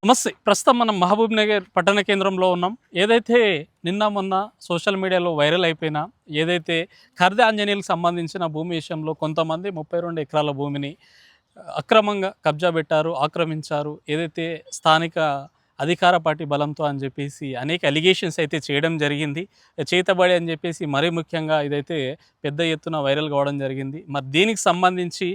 నమస్తే. ప్రస్తుతం మనం మహబూబ్ నగర్ పట్టణ కేంద్రంలో ఉన్నాం. ఏదైతే నిన్న మొన్న సోషల్ మీడియాలో వైరల్ అయిపోయిన ఏదైతే ఖర్ద ఆంజనేయులకు సంబంధించిన భూమి విషయంలో కొంతమంది 32 ఎకరాల భూమిని అక్రమంగా కబ్జా పెట్టారు, ఆక్రమించారు. ఏదైతే స్థానిక అధికార పార్టీ బలంతో అని చెప్పేసి అనేక అలిగేషన్స్ అయితే చేయడం జరిగింది. చేతబడి అని చెప్పేసి మరీ ముఖ్యంగా ఇదైతే పెద్ద ఎత్తున వైరల్ కావడం జరిగింది. మరి దీనికి సంబంధించి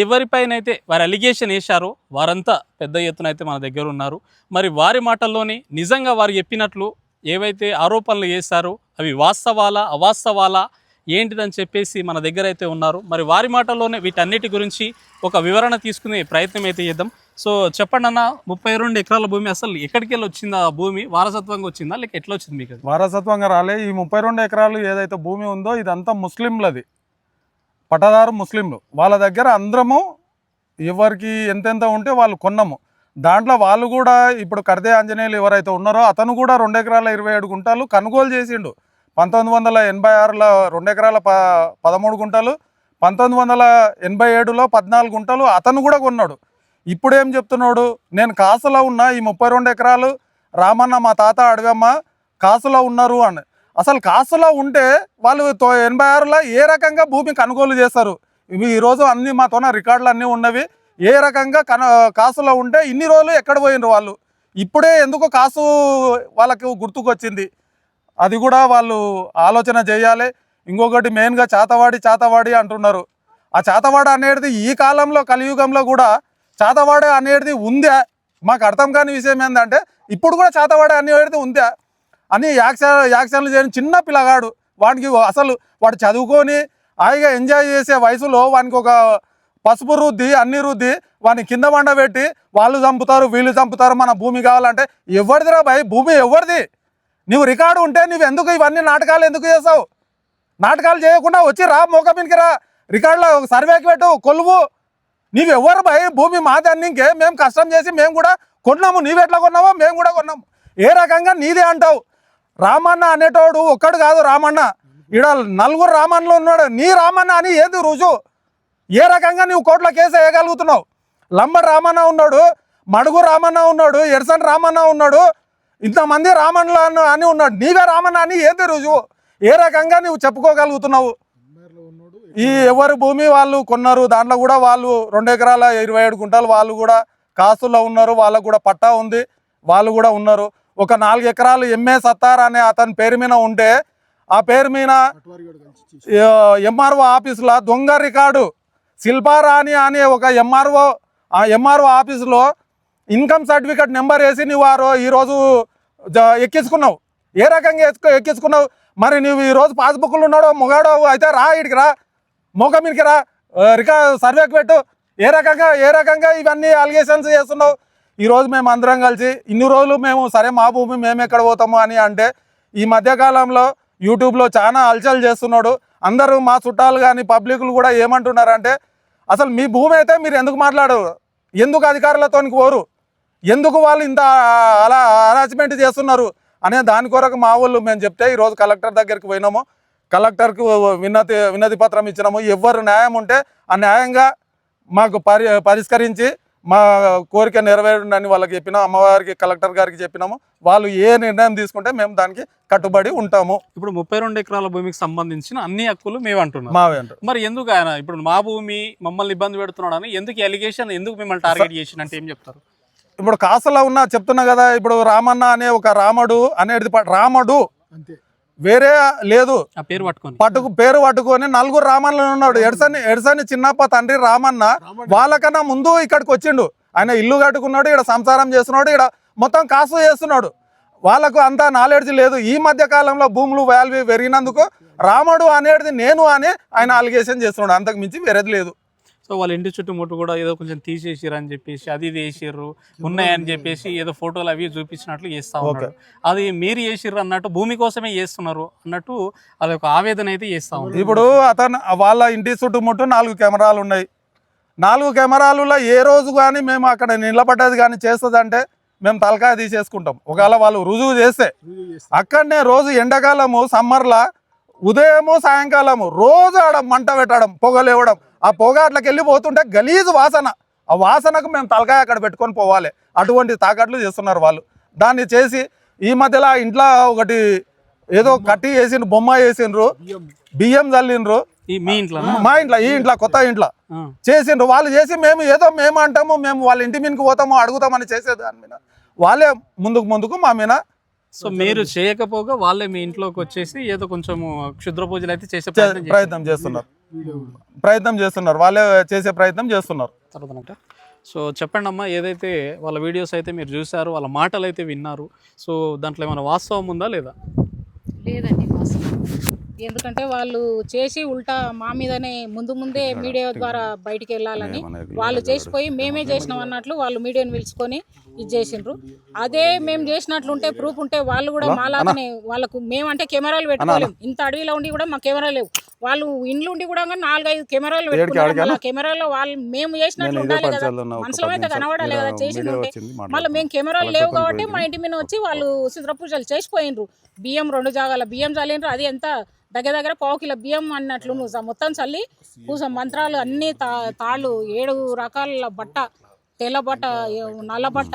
ఎవరిపైనైతే వారి అలిగేషన్ వేశారో వారంతా పెద్ద ఎత్తున అయితే మన దగ్గర ఉన్నారు. మరి వారి మాటల్లోనే నిజంగా వారు చెప్పినట్లు ఏవైతే ఆరోపణలు చేశారో అవి వాస్తవాలా అవాస్తవాలా ఏంటిదని చెప్పేసి మన దగ్గర అయితే ఉన్నారు. మరి వారి మాటల్లోనే వీటన్నిటి గురించి ఒక వివరణ తీసుకునే ప్రయత్నం అయితే చేద్దాం. సో చెప్పండి అన్న, 32 ఎకరాల భూమి అసలు ఎక్కడికి వెళ్ళి వచ్చిందా? ఆ భూమి వారసత్వంగా వచ్చిందా లేక ఎట్లా వచ్చింది మీకు? వారసత్వంగా రాలే. ఈ 32 ఎకరాలు ఏదైతే భూమి ఉందో ఇదంతా ముస్లింలది, పట్టదారు ముస్లింలు. వాళ్ళ దగ్గర అందరము ఎవరికి ఎంతెంత ఉంటే వాళ్ళు కొన్నాము. దాంట్లో వాళ్ళు కూడా ఇప్పుడు కర్దే ఆంజనేయులు ఎవరైతే ఉన్నారో అతను కూడా 2 ఎకరాల 27 గుంటలు కొనుగోలు చేసిండు. 1986లో 2 ఎకరాల 13 గుంటలు, 1987లో 14 గుంటలు అతను కూడా కొన్నాడు. ఇప్పుడేం చెప్తున్నాడు, నేను కాసులో ఉన్నా, ఈ 32 ఎకరాలు రామన్న మా తాత అడవమ్మ కాసులో ఉన్నారు అని. అసలు కాసులో ఉంటే వాళ్ళు 86లో ఏ రకంగా భూమి కొనుగోలు చేస్తారు? ఇవి ఈరోజు అన్నీ మాతోన రికార్డులు అన్నీ ఉన్నవి. ఏ రకంగా కాసులో ఉంటే ఇన్ని రోజులు ఎక్కడ పోయినరు వాళ్ళు? ఇప్పుడే ఎందుకు కాసు వాళ్ళకు గుర్తుకొచ్చింది? అది కూడా వాళ్ళు ఆలోచన చేయాలి. ఇంకొకటి మెయిన్గా చాతవాడి అంటున్నారు. ఆ చాతవాడ అనేది ఈ కాలంలో కలియుగంలో కూడా చాతవాడ అనేది ఉందా? మాకు అర్థం కాని విషయం ఏంటంటే ఇప్పుడు కూడా చాతవాడ అనేది ఉందా అని యాక్షన్లు చేయని చిన్న పిల్లగాడు. వాడికి అసలు వాడు చదువుకొని హాయిగా ఎంజాయ్ చేసే వయసులో వానికి ఒక పసుపు రుద్ది అన్ని రుద్ది వాడిని కింద బండ పెట్టి వాళ్ళు చంపుతారు వీళ్ళు చంపుతారు మన భూమి కావాలంటే ఎవరిదిరా భయ్? భూమి ఎవరిది? నువ్వు రికార్డు ఉంటే నువ్వు ఎందుకు ఇవన్నీ నాటకాలు ఎందుకు చేసావు? నాటకాలు చేయకుండా వచ్చి రా, మోకమినికి రా, రికార్డులో సర్వేకి పెట్టు, కొలువు. నీవు ఎవరు భయ్? భూమి మాది అన్నింకే మేము కష్టం చేసి మేము కూడా కొన్నాము. నీవెట్లా కొన్నావో మేము కూడా కొన్నాము. ఏ రకంగా నీదే అంటావు? రామన్న అనేటోడు ఒక్కడు కాదు రామన్న, ఇక్కడ 4 రామన్నలు ఉన్నాడు. నీ రామన్న అని ఏది రుజువు? ఏ రకంగా నువ్వు కోర్టులో కేసు వేయగలుగుతున్నావు? లంబడి రామన్న ఉన్నాడు, మడుగు రామన్న ఉన్నాడు, ఎర్సన్ రామన్న ఉన్నాడు, ఇంతమంది రామన్లు అని ఉన్నాడు. నీవే రామన్న అని ఏది రుజువు? ఏ రకంగా నువ్వు చెప్పుకోగలుగుతున్నావు? ఈ ఎవరి భూమి వాళ్ళు కొన్నారు. దాంట్లో కూడా వాళ్ళు 2 ఎకరాల 27 గుంటలు వాళ్ళు కూడా కాసుల్లో ఉన్నారు. వాళ్ళకు కూడా పట్టా ఉంది, వాళ్ళు కూడా ఉన్నారు. ఒక 4 ఎకరాలు ఎంఏ సత్తార్ అనే అతని పేరు మీద ఉంటే ఆ పేరు మీద ఎంఆర్ఓ ఆఫీసులో దొంగ రికార్డు శిల్పారాణి అనే ఒక ఎంఆర్ఓ ఆఫీసులో ఇన్కమ్ సర్టిఫికేట్ నెంబర్ వేసి నువ్వు ఈరోజు ఎక్కించుకున్నావు. ఏ రకంగా ఎక్కించుకున్నావు? మరి నువ్వు ఈరోజు పాస్బుక్లు ఉన్నాడో మొగాడో అయితే రా, ఇడికి రా, మోకమినికి రా, సర్వేకి పెట్టు. ఏ రకంగా ఇవన్నీ అలిగేషన్స్ చేస్తున్నావు? ఈరోజు మేము అందరం కలిసి ఇన్ని రోజులు మేము సరే మా భూమి మేము ఎక్కడ పోతాము అని అంటే ఈ మధ్యకాలంలో యూట్యూబ్లో చాలా అలచల్ చేస్తున్నాడు. అందరూ మా చుట్టాలు కానీ పబ్లిక్లు కూడా ఏమంటున్నారంటే అసలు మీ భూమి అయితే మీరు ఎందుకు మాట్లాడరు? ఎందుకు అధికారులతో పోరు? ఎందుకు వాళ్ళు ఇంత అలా హరాస్మెంట్ చేస్తున్నారు అనే దాని కొరకు మా వాళ్ళు మేము చెప్తే ఈరోజు కలెక్టర్ దగ్గరికి పోయినాము. కలెక్టర్కి వినతి పత్రం ఇచ్చినాము. ఎవరు న్యాయం ఉంటే ఆ న్యాయంగా మాకు పరిష్కరించి మా కోరిక నెరవేరుండని వాళ్ళకి చెప్పినాం. అమ్మవారికి కలెక్టర్ గారికి చెప్పినాము. వాళ్ళు ఏ నిర్ణయం తీసుకుంటే మేము దానికి కట్టుబడి ఉంటాము. ఇప్పుడు 32 ఎకరాల భూమికి సంబంధించిన అన్ని హక్కులు మేము అంటున్నాం. మావే అంటారు. మరి ఎందుకు ఆయన ఇప్పుడు మా భూమి మమ్మల్ని ఇబ్బంది పెడుతున్నాడు అని ఎందుకు ఎలిగేషన్, ఎందుకు మిమ్మల్ని టార్గెట్ చేసినంటే ఏం చెప్తారు? ఇప్పుడు కాసులో ఉన్న చెప్తున్నా కదా, ఇప్పుడు రామన్న అనే ఒక రాముడు అనేది రాముడు వేరే లేదు, పేరు పట్టుకొని 4 రామన్నలు ఉన్నాడు. ఎడసని చిన్నప్ప తండ్రి రామన్న వాళ్ళకన్నా ముందు ఇక్కడికి వచ్చిండు. ఆయన ఇల్లు కట్టుకున్నాడు, ఇక్కడ సంసారం చేస్తున్నాడు, ఇక్కడ మొత్తం కాసు చేస్తున్నాడు. వాళ్ళకు అంత నాలెడ్జ్ లేదు. ఈ మధ్య కాలంలో భూములు వాల్యూ పెరిగినందుకు రాముడు అనేది నేను అని ఆయన అలిగేషన్ చేస్తున్నాడు. అంతకు మించి వేరేది లేదు. సో వాళ్ళ ఇంటి చుట్టుముట్టు కూడా ఏదో కొంచెం తీసేసిర్రు అని చెప్పేసి అది ఇది వేసిర్రు ఉన్నాయని చెప్పేసి ఏదో ఫోటోలు అవి చూపించినట్లు చేస్తా ఉన్నారు. అది మీరు చేసిర్రు అన్నట్టు భూమి కోసమే చేస్తున్నారు అన్నట్టు అది ఒక ఆవేదన అయితే చేస్తా ఉన్నారు. ఇప్పుడు వాళ్ళ ఇంటి చుట్టుముట్టు 4 కెమెరాలు ఉన్నాయి. 4 కెమెరాలలో ఏ రోజు కానీ మేము అక్కడ నిలబడ్డది కానీ చేస్తుందంటే మేము తలకాయ తీసేసుకుంటాం. ఒకవేళ వాళ్ళు రుజువు చేస్తే అక్కడనే రోజు ఎండాకాలము సమ్మర్లా ఉదయము సాయంకాలము రోజు ఆడ మంట పెట్టడం, పొగలేవడం, ఆ పొగ అట్లకి వెళ్ళిపోతుంటే గలీజు వాసన ఆ వాసనకు మేము తలకాయ అక్కడ పెట్టుకొని పోవాలి. అటువంటి తాకట్లు చేస్తున్నారు వాళ్ళు. దాన్ని చేసి ఈ మధ్యలో ఇంట్లో ఒకటి ఏదో కట్టి వేసిండ్రు, బొమ్మ వేసిండ్రు, బియ్యం చల్లిండ్రు. మీ ఇంట్లో మా ఇంట్లో, ఈ ఇంట్లో కొత్త ఇంట్లో చేసిండ్రు. వాళ్ళు చేసి మేము అంటాము, మేము వాళ్ళ ఇంటి మీదకి పోతాము అడుగుతామని చేసేది దాని మీద వాళ్ళే ముందుకు మా మీద. సో మీరు చేయకపోగా వాళ్ళే మీ ఇంట్లోకి వచ్చేసి ఏదో కొంచెం క్షుద్ర పూజలు అయితే చేసే ప్రయత్నం చేస్తున్నారు. వాళ్ళే చేసే ప్రయత్నం చేస్తున్నారు. సో చెప్పండి అమ్మా, ఏదైతే వాళ్ళ వీడియోస్ అయితే మీరు చూసారు, వాళ్ళ మాటలు అయితే విన్నారు, సో దాంట్లో ఏమైనా వాస్తవం ఉందా లేదా? లేదండి వాస్తవం. ఎందుకంటే వాళ్ళు చేసి ఉల్టా మా మీదనే ముందే మీడియా ద్వారా బయటికి వెళ్ళాలని వాళ్ళు చేసిపోయి మేమే చేసినాం అన్నట్లు వాళ్ళు మీడియాని పిలుచుకొని ఇది చేసిండ్రు. అదే మేము చేసినట్లుంటే ప్రూఫ్ ఉంటే వాళ్ళు కూడా మాలాగానే వాళ్ళకు మేమంటే కెమెరాలు పెట్టుకోలేము. ఇంత అడవిలో ఉండి కూడా మా కెమెరా లేవు. వాళ్ళు ఇండ్లు ఉండి కూడా 4-5 కెమెరాలు పెట్టుకున్నారు. కెమెరాలో వాళ్ళు మేము చేసినట్లు ఉండాలి కదా, మనుషులం అయితే కనబడాలి కదా చేసింది ఉంటే. మళ్ళీ మేము కెమెరాలు లేవు కాబట్టి మా ఇంటి మీద వచ్చి వాళ్ళు శుద్ర పూజలు చేసిపోయినరు. బియ్యం 2 జాగాల బియ్యం చల్లిండ్రు. అది ఎంత దగ్గర 1 కిలో బియ్యం అన్నట్లు మొత్తం చల్లి కూసం మంత్రాలు అన్ని తాళ్ళు 7 రకాల బట్ట, తెల్ల బట్ట, నల్ల బట్ట,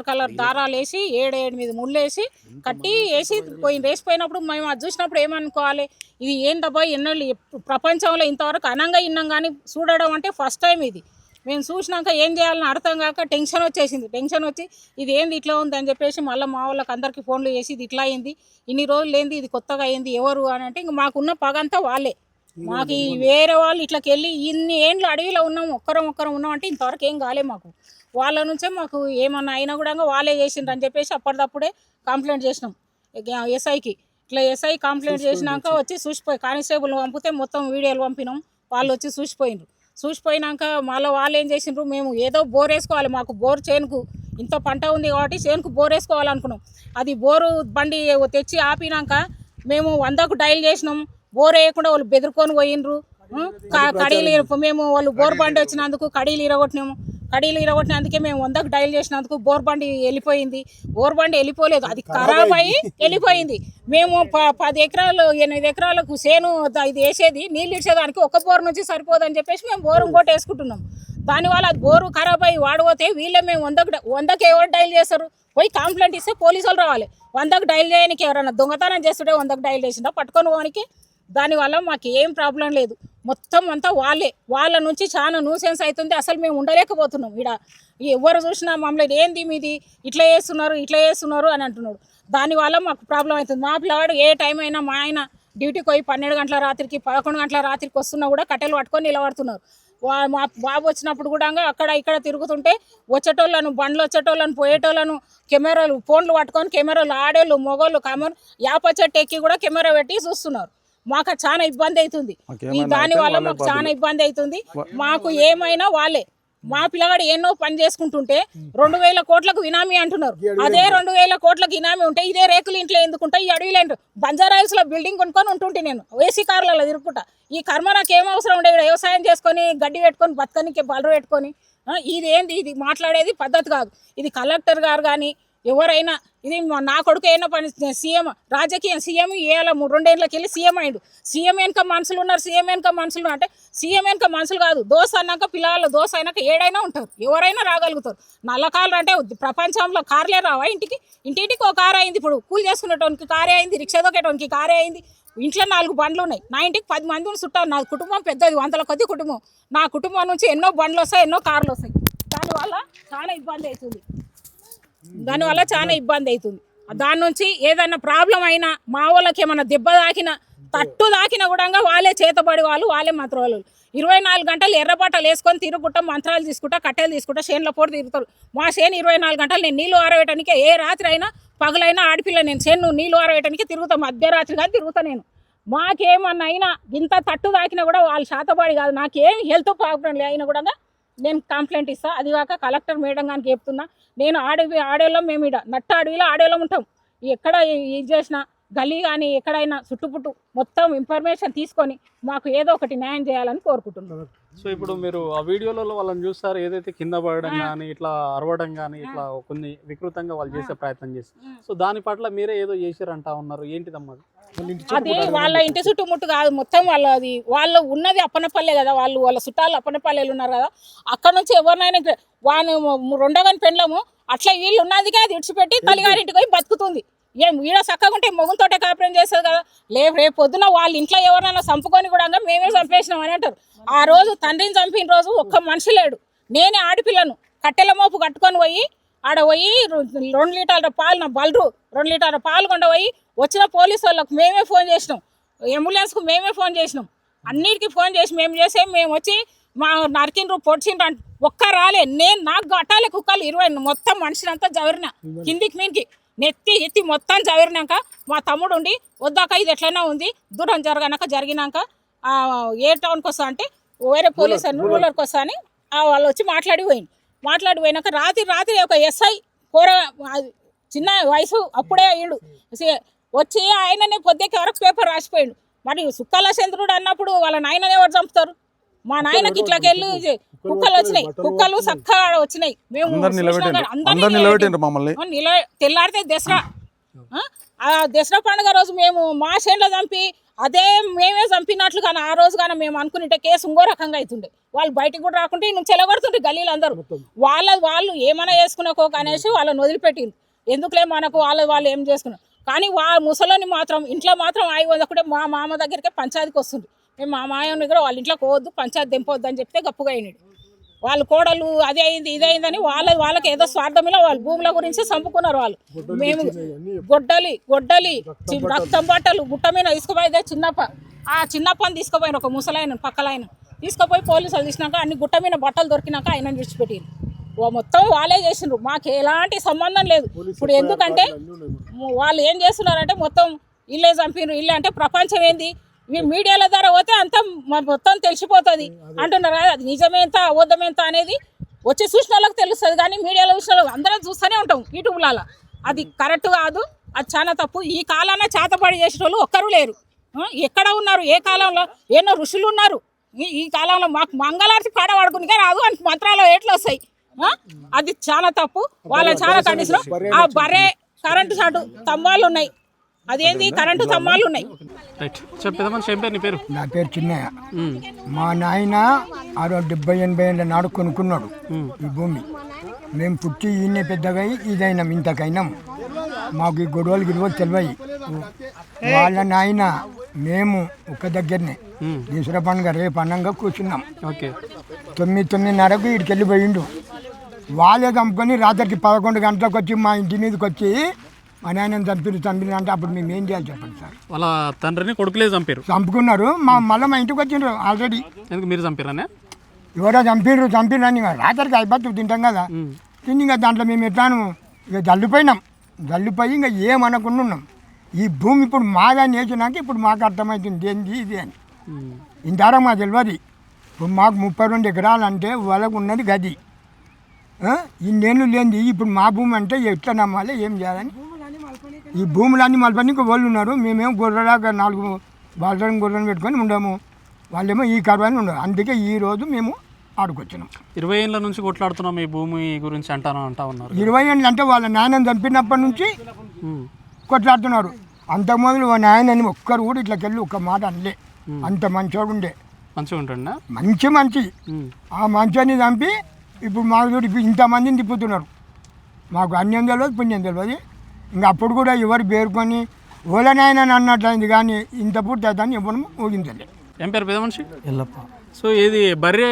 కలర్ దారాలు వేసి 7-8 ముళ్ళు వేసి కట్టి వేసిపోయినప్పుడు మేము అది చూసినప్పుడు ఏమనుకోవాలి, ఇది ఏందబ్బా ఎన్నెళ్ళు ప్రపంచంలో ఇంతవరకు అనంగా విన్నాం కానీ చూడడం అంటే ఫస్ట్ టైం ఇది. మేము చూసినాక ఏం చేయాలని అర్థం కాక టెన్షన్ వచ్చి ఇది ఏంది ఇట్లా ఉంది అని చెప్పేసి మళ్ళీ మా వాళ్ళకి అందరికీ ఫోన్లు చేసి ఇది ఇట్లా అయింది, ఇన్ని రోజులు ఏంది, ఇది కొత్తగా అయింది, ఎవరు అని అంటే ఇంక మాకున్న పగంతా వాళ్ళే. మాకు వేరే వాళ్ళు ఇట్లకి వెళ్ళి ఇన్ని ఏండ్లు అడవిలో ఉన్నాం, ఒక్కరం ఉన్నాం అంటే ఇంతవరకు ఏం కాలే మాకు. వాళ్ళ నుంచే మాకు ఏమన్నా అయినా కూడా వాళ్ళే చేసిండ్రు అని చెప్పేసి అప్పటిదప్పుడే కంప్లైంట్ చేసినాం ఎస్ఐకి. ఇట్లా ఎస్ఐ కంప్లైంట్ చేసినాక వచ్చి చూసిపోయి కానిస్టేబుల్ పంపితే మొత్తం వీడియోలు పంపినాం. వాళ్ళు వచ్చి చూసిపోయినాక మళ్ళీ వాళ్ళు ఏం చేసిండ్రు, మేము ఏదో బోర్ వేసుకోవాలి, మాకు బోర్ చేనుకు ఇంత పంట ఉంది కాబట్టి చేనుకు బోర్ వేసుకోవాలనుకున్నాం. అది బోరు బండి తెచ్చి ఆపినాక మేము 100కు డైల్ చేసినాం. బోర్ వేయకుండా వాళ్ళు బెదిరుకొని పోయినరు. కడీలు మేము వాళ్ళు బోర్ బండి వచ్చినందుకు కడీలు ఇరగొట్టినందుకే మేము 100కు డైల్ చేసినందుకు బోర్ బండి వెళ్ళిపోయింది. బోర్ బండి వెళ్ళిపోలేదు, అది ఖరాబ్ అయ్యి వెళ్ళిపోయింది. మేము 10 ఎకరాలు 8 ఎకరాలకు చేను ఇది వేసేది, నీళ్ళు ఇచ్చేదానికి ఒక బోర్ నుంచి సరిపోదని చెప్పేసి మేము బోరు ఇంకోటి వేసుకుంటున్నాం. దానివల్ల అది బోరు ఖరాబ్ అయ్యి వాడిపోతే వీళ్ళే మేము 100కి ఎవరు డైల్ చేస్తారు, పోయి కంప్లైంట్ ఇస్తే పోలీసులు రావాలి. 100కు డైల్ చేయడానికి ఎవరైనా దొంగతనం చేస్తుంటే 100కు డైల్ చేసిందా పట్టుకొని పోనికి. దానివల్ల మాకు ఏం ప్రాబ్లం లేదు. మొత్తం అంతా వాళ్ళ నుంచి చాలా న్యూసెన్స్ అవుతుంది. అసలు మేము ఉండలేకపోతున్నాం. ఇక్కడ ఎవరు చూసినా మమ్మల్ని ఏంది మీది ఇట్లా చేస్తున్నారు అని అంటున్నాడు. దానివల్ల మాకు ప్రాబ్లం అవుతుంది. మా పిల్లవాడు ఏ టైం అయినా మా ఆయన డ్యూటీకి పోయి 12 గంటల రాత్రికి 11 గంటల రాత్రికి వస్తున్నా కూడా కట్టెలు పట్టుకొని నిలబడుతున్నారు. మా బాబు వచ్చినప్పుడు కూడా అక్కడ ఇక్కడ తిరుగుతుంటే బండ్లు వచ్చేటోళ్ళను పోయేటోళ్ళను కెమెరాలు ఫోన్లు పట్టుకొని కెమెరాలు ఆడేళ్ళు మగోళ్ళు యాప చెట్టు ఎక్కి కూడా కెమెరా పెట్టి చూస్తున్నారు. మాకు చాలా ఇబ్బంది అవుతుంది. దానివల్ల మాకు చాలా ఇబ్బంది అవుతుంది. మాకు ఏమైనా వాళ్ళే. మా పిల్లగాడు ఎన్నో పని చేసుకుంటుంటే 2000 కోట్లకు ఇనామీ అంటున్నారు. అదే 2000 కోట్లకు ఇనామీ ఉంటే ఇదే రేకులు ఇంట్లో ఎందుకుంటా, ఈ అడవిలో బంజారాయిల్స్ లో బిల్డింగ్ కొనుక్కొని ఉంటుంటే నేను ఏసీ కార్లలో తిరుగుకుంటా. ఈ కర్మ నాకు ఏం అవసరం ఉండే, వ్యవసాయం చేసుకొని గడ్డి పెట్టుకొని బతకనికి బలరు పెట్టుకొని ఇది ఏంది, ఇది మాట్లాడేది పద్ధతి కాదు. ఇది కలెక్టర్ గారు కానీ ఎవరైనా, ఇది నా కొడుకు అయినా పని సీఎం రాజకీయం సీఎం ఇవాళ 2 ఏళ్ళకి వెళ్ళి సీఎం అయ్యాడు. సీఎం వెనుక మనుషులు ఉన్నారు, అంటే సీఎం వెనుక మనుషులు కాదు. దోశ అన్నాక పిల్లలు దోశ అయినాక ఏడైనా ఉంటారు, ఎవరైనా రాగలుగుతారు. నల్లకారులు అంటే ప్రపంచంలో కార్లే రావా, ఇంటింటికి ఒక కారు అయింది. ఇప్పుడు కూలి చేసుకునేటోనికి కారే అయింది, రిక్షా దొక్కేటోనికి కారే అయింది. ఇంట్లో 4 బండ్లు ఉన్నాయి. నా ఇంటికి 10 మందిని చుట్టారు. నా కుటుంబం పెద్దది, 100ల కొద్ది కుటుంబం. నా కుటుంబం నుంచి ఎన్నో బండ్లు వస్తాయి, ఎన్నో కార్లు వస్తాయి. దానివల్ల చాలా ఇబ్బంది అవుతుంది. దాని నుంచి ఏదైనా ప్రాబ్లం అయినా, మా వాళ్ళకి ఏమైనా దెబ్బ తాకినా, తట్టు తాకినా కూడా వాళ్ళే చేతబడి వాళ్ళే మంత్రాలు. 24 గంటలు ఎర్రబట్టలు వేసుకొని తిరుగుకుంటా, మంత్రాలు తీసుకుంటా, కట్టెలు తీసుకుంటా, చేనుల పోటీ తిరుగుతారు. మా చేను 24 గంటలు నేను నీళ్ళు ఆరవేయటానికి, ఏ రాత్రి అయినా పగలైనా ఆడపిల్ల నేను చేను నీళ్ళు ఆరవేయటానికి తిరుగుతాను. మధ్యరాత్రి కానీ తిరుగుతా నేను. మాకేమన్నా అయినా ఇంత తట్టు తాకినా కూడా వాళ్ళు శాతపడి కాదు. నాకేం హెల్త్ ప్రాబ్లం అయినా కూడా నేను కంప్లైంట్ ఇస్తాను. అది కాక కలెక్టర్ మేడం గారికి చెప్తున్నా, నేను ఆడేలో మేము నట్ట అడవిలో ఆడేలో ఉంటాం. ఎక్కడ ఇది చేసినా గల్లీ కానీ ఎక్కడైనా చుట్టుపుట్టు మొత్తం ఇన్ఫర్మేషన్ తీసుకొని మాకు ఏదో ఒకటి న్యాయం చేయాలని కోరుకుంటున్నాను. సో ఇప్పుడు మీరు ఆ వీడియోలలో వాళ్ళని చూస్తారు, ఏదైతే కింద పడడం కానీ ఇట్లా అరవడం కానీ ఇట్లా కొన్ని వికృతంగా వాళ్ళు చేసే ప్రయత్నం చేస్తారు. సో దాని పట్ల మీరే ఏదో చేశారంటా ఉన్నారు, ఏంటిదమ్మా అది? వాళ్ళ ఇంటి చుట్టుముట్టు కాదు, మొత్తం వాళ్ళు ఉన్నది అప్పనపల్లె కదా, వాళ్ళ చుట్టాలు అప్పనపల్లెలు ఉన్నారు కదా, అక్కడ నుంచి ఎవరినైనా వాళ్ళు రెండోగాని పెండ్లము అట్లా వీళ్ళు ఉన్నదిగా అది ఇడిచిపెట్టి తల్లిగారింటికి పోయి బతుకుతుంది. ఏం వీడ చక్కగా ఉంటే మొగుతోటే కాపురం చేస్తుంది కదా. రేపు పొద్దున వాళ్ళ ఇంట్లో ఎవరైనా చంపుకొని కూడా మేమే చంపేసినాం అని అంటారు. ఆ రోజు తండ్రిని చంపిన రోజు ఒక్క మనిషి లేడు. నేనే ఆడపిల్లను కట్టెల మోపు కట్టుకొని పోయి ఆడ పోయి 2 లీటర్ల పాలు, నా బలరు 2 లీటర్ల పాలు కొండ పోయి వచ్చిన పోలీసు వాళ్ళకు మేమే ఫోన్ చేసినాం, అంబులెన్స్కు మేమే ఫోన్ చేసినాం, అన్నిటికీ ఫోన్ చేసి మేము వచ్చి మా నరికిండ్రు పొడిచిండ్రు అంటే ఒక్క రాలే. నాకు గట్టాలే కుక్కలు 20 మొత్తం మనిషినంతా జవరిన కిందికి మీనికి నెత్తి ఎత్తి మొత్తం జవరినాక మా తమ్ముడు ఉండి వద్దాక ఇది ఎట్లయినా ఉంది దూరం జరిగినాక ఏ టౌన్కి వస్తా అంటే వేరే పోలీస్ రూలర్కి వస్తా అని వాళ్ళు వచ్చి మాట్లాడిపోయినాక రాత్రి ఒక ఎస్ఐ చిన్న వయసు అప్పుడే అయ్యాడు వచ్చి ఆయననే పొద్దుకి వరకు పేపర్ రాసిపోయాడు. మరి సుక్కల చంద్రుడు అన్నప్పుడు వాళ్ళ నాయనని ఎవరు చంపుతారు? మా నాయనకి ఇట్లాకెళ్ళి కుక్కలు వచ్చినాయి, కుక్కలు చక్కగా వచ్చినాయి. మేము తెల్లారితే దసరా, ఆ దసరా పండుగ రోజు మేము మా చేనులో చంపి అదే మేమే చంపినట్లు కానీ ఆ రోజు కానీ మేము అనుకునే కేసు ఇంకో రకంగా అవుతుండే. వాళ్ళు బయటికి కూడా రాకుంటే నుంచి చెలగొడుతుండే గల్లీలు అందరూ. వాళ్ళు ఏమైనా చేసుకున్నాకో అనేసి వాళ్ళని వదిలిపెట్టింది. ఎందుకులే మనకు వాళ్ళు ఏం చేసుకున్నారు. కానీ ముసలోని మాత్రం ఇంట్లో మాత్రం ఆయి వదకుంటే మా మామ దగ్గరికే పంచాయతీకి వస్తుంది. మేము మా మామ దగ్గర వాళ్ళ ఇంట్లో పోవద్దు, పంచాయతీ దింపొద్దు అని చెప్తే గప్పుగా అయినాడు. వాళ్ళు కోడలు అది అయింది ఇది అయిందని వాళ్ళకి ఏదో స్వార్థంలో వాళ్ళ భూముల గురించి చంపుకున్నారు. వాళ్ళు మేము గొడ్డలి రక్తం బట్టలు గుట్ట మీద తీసుకుపోయేదే చిన్నప్పని తీసుకుపోయిన ఒక ముసలాయన పక్కలైన తీసుకుపోయి పోలీసులు తీసినాక అన్ని గుట్ట మీద బట్టలు దొరికినాక ఆయన విడిచిపెట్టింది. మొత్తం వాళ్ళే చేసిండ్రు, మాకు ఎలాంటి సంబంధం లేదు. ఇప్పుడు ఎందుకంటే వాళ్ళు ఏం చేస్తున్నారంటే మొత్తం ఇల్లే చంపినారు, ఇల్లే అంటే ప్రపంచం ఏంది మీడియాల ద్వారా పోతే అంతా మొత్తం తెలిసిపోతుంది అంటున్నారు కదా. అది నిజమేంత అబద్ధమేంత అనేది వచ్చి చూసిన వాళ్ళకి తెలుస్తుంది. కానీ మీడియాలో చూసిన వాళ్ళు అందరం చూస్తూనే ఉంటాం యూట్యూబ్లలో. అది కరెక్ట్ కాదు, అది చాలా తప్పు. ఈ కాలాన చేతపడి చేసిన వాళ్ళు ఒక్కరు లేరు. ఎక్కడ ఉన్నారు? ఏ కాలంలో ఎన్నో ఋషులు ఉన్నారు. ఈ కాలంలో మాకు మంగళారతి పాట పాడుకునికే రాదు అని మంత్రాలు ఎట్లా వస్తాయి? అది చాలా తప్పు. వాళ్ళ చాలా కండిషన్. ఆ బర్రె కరెంటు చాటు స్తంభాలు ఉన్నాయి, అదేంది కరెంటు స్తంభాలు ఉన్నాయి. నా పేరు చిన్నయ్య. మా నాయన 70-80 ఏళ్ళ నాడు కొనుక్కున్నాడు ఈ భూమి. మేము పుట్టి ఈయనే పెద్దగా ఇదైనాం, ఇంతకైనాం. మాకు ఈ గొడవలు తెలివాయి. వాళ్ళ నాయన మేము ఒక దగ్గరనే దసరా పండుగ రేపు అన్నంగా కూర్చున్నాం. 9-9:30కు ఇక్కడికి వెళ్ళిపోయిండు. వాళ్ళే చంపుకొని రాత్రికి 11 గంటలకు వచ్చి మా ఇంటి మీదకి వచ్చి మా నాయన చంపిన అంటే అప్పుడు మేము ఏం చేయాలి చెప్పండి సార్? వాళ్ళ తండ్రిని కొడుకులే చంపుకున్నారు. మళ్ళీ మా ఇంటికి వచ్చిండ్రు ఆల్రెడీ. మీరు చంపారనే? ఎవరో చంపిరని రాత్రికి అయిపోతుంది తింటాం కదా. తిని ఇంకా దాంట్లో మేము ఎట్లాను ఇక జల్లిపోయి ఇంకా ఏమనకుండా ఉన్నాం. ఈ భూమి ఇప్పుడు మాదని వేసినాక ఇప్పుడు మాకు అర్థమవుతుంది ఏంది ఇది అని. ఇంతవరకు మాకు తెలియదు. ఇప్పుడు మాకు 32 ఎకరాలు అంటే వాళ్ళకు ఉన్నది గది. ఇన్నేళ్ళు లేనిది ఇప్పుడు మా భూమి అంటే ఎట్లా నమ్మాలి, ఏం చేయాలని. ఈ భూములన్నీ మలపనికి వాళ్ళు ఉన్నారు. మేమేమో గొర్రెలాగా 4 బాలరాని గొర్రెలను పెట్టుకొని ఉండము, వాళ్ళేమో ఈ కరువు ఉండవు. అందుకే ఈరోజు మేము ఆడుకొచ్చినాం. 20 ఏళ్ళ నుంచి కొట్లాడుతున్నాం ఈ భూమి గురించి అంటా ఉన్నారు. 20 ఏళ్ళు అంటే వాళ్ళ నాయనని చంపినప్పటి నుంచి కొట్లాడుతున్నారు. అంతకుముందు వాళ్ళ నాయనని ఒక్కరు కూడా ఇట్లకెళ్ళి ఒక్క మాట అనలే. అంత మంచోడు ఉండే, మంచిగా ఉంటాడు. మంచి ఆ మంచిని చంపి ఇప్పుడు మాకు చూడు ఇంతమందిని తిప్పుతున్నారు. మాకు అన్యం తెలియదు, పుణ్యం తెలియదు. ఇంకా అప్పుడు కూడా ఎవరు పేర్కొని ఓలనాయనని అన్నట్లయింది కానీ ఇంత పూర్తి అవుతాన్ని ఎవరు ఊగించలే. ఏం పేరు పెద్ద మనిషి? ఎల్లప్ప. సో ఇది బర్రె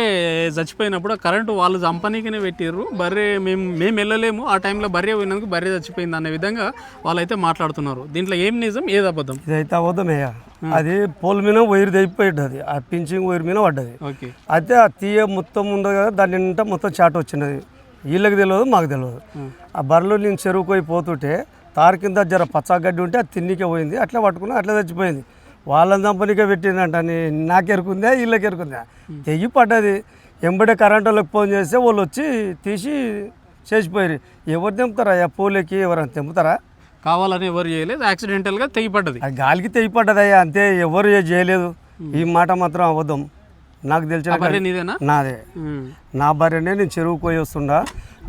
చచ్చిపోయినప్పుడు కరెంటు వాళ్ళు చంపనీకనే పెట్టిర్రు. బర్రె మేము వెళ్ళలేము, ఆ టైంలో బర్రె పోయినందుకు బర్రె చచ్చిపోయింది అనే విధంగా వాళ్ళైతే మాట్లాడుతున్నారు. దీంట్లో ఏం నిజం ఏది అబద్ధం? ఇదైతే అబద్ధమయ్యా. అది పోల్ మీద వైరు తెగిపోయింది, అది ఆ పింఛింగ్ వైరు మీద పడ్డది. ఓకే. అయితే ఆ తీయ మొత్తం ఉండదు కదా, దాని నింట మొత్తం చాటు వచ్చినది. వీళ్ళకి తెలియదు, మాకు తెలియదు. ఆ బర్రెలో నేను చెరువుకు పోతుంటే తారు కింద జర పచ్చగడ్డి ఉంటే అది తిన్నికే పోయింది, అట్లా పట్టుకున్నా అట్లా చచ్చిపోయింది. వాళ్ళని చంపనికే పెట్టిందంట. నాకెరుకుందా వీళ్ళకి ఎరుకుందా? తెగి పడ్డది. ఎంబడే కరెంట్ వాళ్ళకి ఫోన్ చేస్తే వాళ్ళు వచ్చి తీసి చేసిపోయారు. ఎవరు తెంపుతారా? పోలేకి ఎవరైనా తెంపుతారా? కావాలని ఎవరు చేయలేదు, యాక్సిడెంటల్గా తెగిపడ్డది. అది గాలికి తెగిపడ్డదయ్యా అంతే, ఎవరు చేయలేదు. ఈ మాట మాత్రం అబద్ధం. నాకు తెలిసిన భార్య నీదేనా? నాదే. నా భార్యనే. నేను చెరువుకు పోయి వస్తుండా,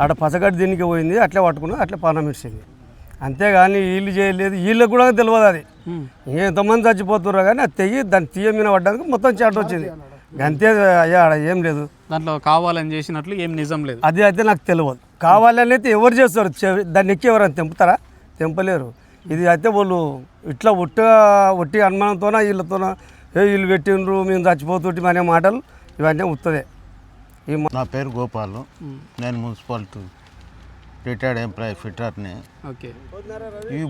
ఆడ పచ్చగడ్డి దీనికి పోయింది, అట్లే పట్టుకున్నా, అట్లే పానం ఇచ్చింది. అంతేగాని వీళ్ళు చేయలేదు, వీళ్ళకి కూడా తెలియదు. అది ఎంతమంది చచ్చిపోతున్నారు కానీ అది తెగి దాన్ని తీయ మీద పడ్డానికి మొత్తం చాట వచ్చింది. అంతే అయ్యా, ఆడ ఏం లేదు. దాంట్లో కావాలని చేసినట్లు ఏం నిజం లేదు. అది అయితే నాకు తెలియదు. కావాలని అయితే ఎవరు చేస్తారు? దాన్ని ఎక్కి ఎవరైనా తెంపుతారా? తెంపలేరు. ఇది అయితే వాళ్ళు ఇట్లా ఒట్టి అనుమానంతోన వీళ్ళతోన వీళ్ళు పెట్టిండ్రు మేము చచ్చిపోతుంటే అనే మాటలు ఇవన్నీ ఉత్తదే. నా పేరు గోపాల్, నేను మున్సిపాలిటీ రిటైర్డ్ ఎంప్లాయీ ఫిట్టర్ని. ఓకే. ఈ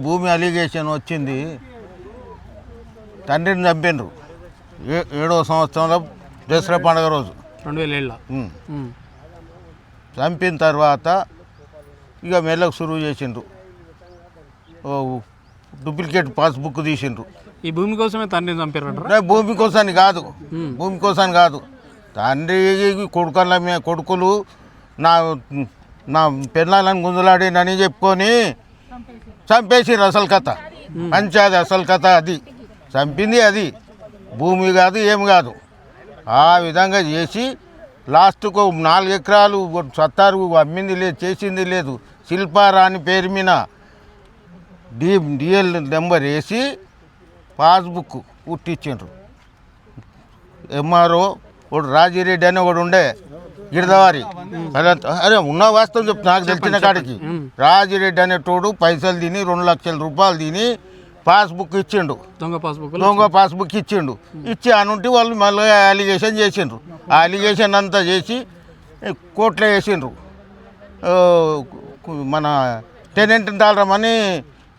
భూమి అలిగేషన్ వచ్చింది, తండ్రిని చంపిండ్రు 7వ సంవత్సరంలో దసరా పండుగ రోజు 2007. చంపిన తర్వాత ఇక మెల్లకు సురువు చేసిండ్రు, డూప్లికేట్ పాస్బుక్ తీసిండ్రు. ఈ భూమి కోసమే తండ్రిని చంపారంటారా? భూమి కోసాన్ని కాదు, తండ్రి కొడుకులు నా పిల్లలను గుంజులాడినని చెప్పుకొని చంపేసిర్రు. అసలు కథ పంచాది, అసలు కథ అది. చంపింది అది, భూమి కాదు, ఏమి కాదు. ఆ విధంగా చేసి లాస్ట్కు 4 ఎకరాలు సత్తారు, అమ్మింది లేదు, చేసింది లేదు. శిల్పారాణి పేరు మీద డిఎల్ నెంబర్ వేసి పాస్బుక్ పుట్టించిండ్రు. ఎంఆర్ఓ ఒకడు రాజిరెడ్డి అని ఒకడు ఉండే గిరిదవారి, అరే ఉన్న వాస్తవం చెప్తా, నాకు తెలిసిన కాడికి రాజిరెడ్డి అనేటోడు పైసలు తిని 2 లక్షల రూపాయలు తిని పాస్బుక్ ఇచ్చిండు, దొంగ పాస్బుక్ ఇచ్చిండు. ఇచ్చి అనుంటే వాళ్ళు మళ్ళీ అలిగేషన్ చేసిండ్రు. ఆ అలిగేషన్ అంతా చేసి కోర్టులో వేసిండ్రు. మన టెనెంట్ తాళరమని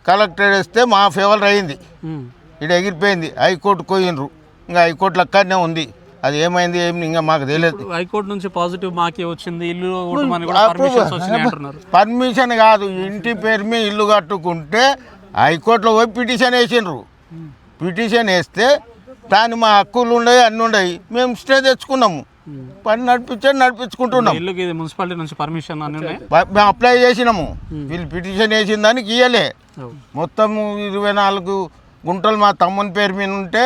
కలెక్టర్ వేస్తే మా ఫేవర్ అయింది, ఇక్కడ ఎగిరిపోయింది. హైకోర్టుకు పోయినరు, ఇంకా హైకోర్టులో అక్కడనే ఉంది. అది ఏమైంది ఏమి ఇంకా మాకు తెలియదు. హైకోర్టు నుంచి పాజిటివ్ మాకే వచ్చింది, ఇల్లు పర్మిషన్ కాదు, ఇంటి పేరు మీద ఇల్లు కట్టుకుంటే హైకోర్టులో పోయి పిటిషన్ వేసిండ్రు. పిటిషన్ వేస్తే దాని మా హక్కులు ఉన్నాయి, అన్నీ ఉన్నాయి. మేము స్టే తెచ్చుకున్నాము, పని నడిపించుకుంటున్నాం. మున్సిపాలిటీ నుంచి పర్మిషన్ మేము అప్లై చేసినాము. వీళ్ళు పిటిషన్ వేసిన దానికి ఇయ్యలే. మొత్తం 24 గుంటలు మా తమ్ముని పేరు మీద ఉంటే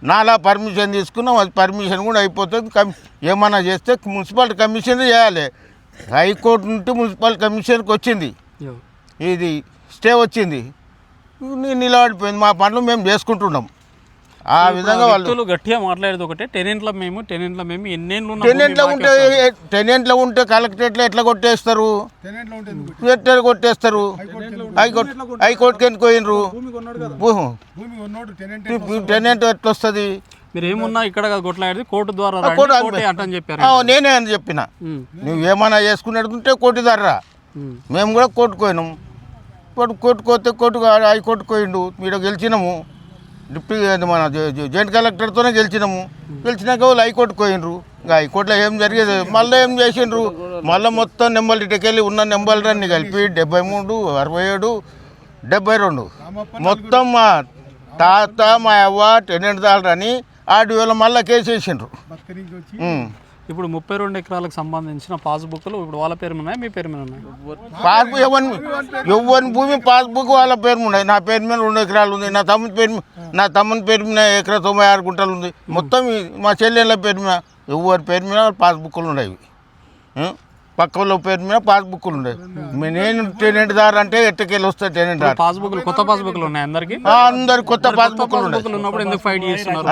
నాలా పర్మిషన్ తీసుకున్నాం. అది పర్మిషన్ కూడా అయిపోతుంది. ఏమన్నా చేస్తే మున్సిపాలిటీ కమిషన్ చేయాలి. హైకోర్టు నుండి మున్సిపల్ కమిషన్కి వచ్చింది, ఇది స్టే వచ్చింది, నిలబడిపోయింది. మా పనులు మేము చేసుకుంటున్నాం. ఆ విధంగా వాళ్ళు గట్టిగా మాట్లాడేది ఒకటే, టెనెంట్లో మేము టెనెంట్లో ఉంటే కలెక్టరేట్లో ఎట్లా కొట్టేస్తారు? హైకోర్టుకి ఎందుకు పోయినరు? టెనెంట్ ఎట్లా వస్తుంది? మీరు ఏమున్నా ఇక్కడ కొట్లాడేది కోర్టు ద్వారా చెప్పారు. నేనే అని చెప్పిన, నువ్వేమన్నా చేసుకునేటుంటే కోర్టు ద్వారా. మేము కూడా కోర్టుకు పోయినాం. కోర్టుకు పోతే హైకోర్టుకు పోయిండు. మీరు గెలిచినాము, డిప్యూటీ మన జాయింట్ కలెక్టర్తోనే గెలిచినాక వాళ్ళు హైకోర్టుకు పోయినరు. ఇంకా హైకోర్టులో ఏం జరిగేది, మళ్ళీ ఏం చేసిండ్రు, మళ్ళీ మొత్తం నెంబర్లు ఇటుకెళ్ళి ఉన్న నెంబర్లన్నీ కలిపి 73, 67, 72 మొత్తం మా తాత మా అవ్వ టెనెంట్ దాళ్ళని ఆడియోలో మళ్ళీ కేసు వేసిండ్రు. ఇప్పుడు 32 ఎకరాలకు సంబంధించిన పాస్బుక్లు ఇప్పుడు వాళ్ళ పేరు ఉన్నాయి, మీ పేరు మీద ఉన్నాయి? పాస్బుక్ ఎవరి భూమి పాస్బుక్ వాళ్ళ పేరు ఉన్నాయి. నా పేరు మీద 2 ఎకరాలు ఉంది. నా తమ్ముని పేరు మీద 1 ఎకరా 96 గుంటలు ఉంది. మొత్తం మా చెల్లెళ్ళ పేరు మీద ఎవరి పేరు మీద పాస్బుక్లు ఉన్నాయి. పక్క వాళ్ళ పేరు మీద పాస్బుక్లు ఉన్నాయి. నేను టెనెంట్ దారు అంటే ఎట్టకెళ్ళి వస్తాయి టెనెంట్ దారు. పాస్బుక్లు కొత్త పాస్బుక్లు ఉన్నాయి అందరికి కొత్త పాస్బుక్లు ఉన్నప్పుడు ఎందుకు ఫైట్ చేస్తున్నారు?